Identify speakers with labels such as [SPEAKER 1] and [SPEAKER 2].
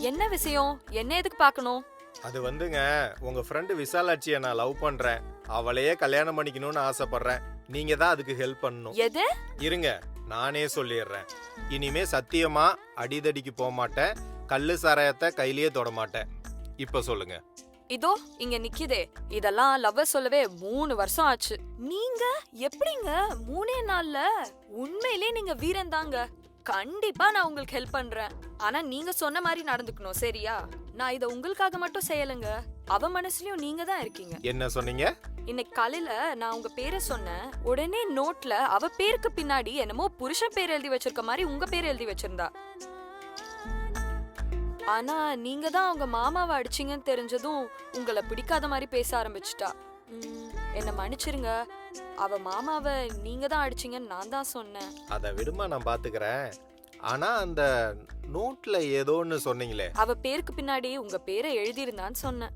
[SPEAKER 1] என்ன விஷயம்? என்ன எதுக்கு பார்க்கணும்?
[SPEAKER 2] அது வந்துங்க, உங்க ஃப்ரெண்டு விசாலாட்சியை நான் லவ் பண்றேன். அவளையே கல்யாணம் பண்ணிக்கணும்னு ஆசைப்படுறேன். நீங்க தான் அதுக்கு ஹெல்ப் பண்ணணும்.
[SPEAKER 1] எது?
[SPEAKER 2] இருங்க, நானே சொல்லிடுறேன். இனிமே சத்தியமா அடிதடிக்கு போக மாட்டேன். கள்ளு சாராயத்தை கையிலேயே தொட மாட்டேன். இப்ப சொல்லுங்க.
[SPEAKER 1] இதோ இங்க நிக்குதே. இதெல்லாம் லவ்வர் சொல்லவே 3 வருஷம் ஆச்சு. நீங்க எப்படிங்க 3 நாள்ல? உண்மையிலே நீங்க வீரன் தாங்க. கண்டிப்பா நான் உங்களுக்கு ஹெல்ப் பண்றேன். ஆனா நீங்க சொன்ன மாதிரி நடந்துக்கணும், சரியா? நான் இத உங்களுக்காக மட்டும் செய்யலங்க. அவ மனசுலயும் நீங்க தான் இருக்கீங்க.
[SPEAKER 2] என்ன சொன்னீங்க?
[SPEAKER 1] இன்னைக்கு காலையில நான் உங்க பேரை சொன்னேன். உடனே நோட்ல அவ பேருக்கு பின்னாடி என்னமோ புருஷன் பேர் எழுதி வச்சிருக்க மாதிரி உங்க பேர் எழுதி வச்சிருந்தா. ஆனா நீங்க தான் அவங்க மாமாவை அடிச்சீங்கன்னு தெரிஞ்சதும் உங்களை பிடிக்காத மாதிரி பேச ஆரம்பிச்சிட்டா. என்ன மன்னிச்சிருங்க. அவ மாமாவை நீங்க தான் அடிச்சீங்கன்னு நான் தான் சொன்னேன்.
[SPEAKER 2] அதை விடுமா, நான் பாத்துக்கிறேன். ஆனா அந்த நோட்ல ஏதோன்னு சொன்னீங்களே,
[SPEAKER 1] அவ பேருக்கு பின்னாடி உங்க பேரை எழுதியிருந்தான்னு சொன்னேன்.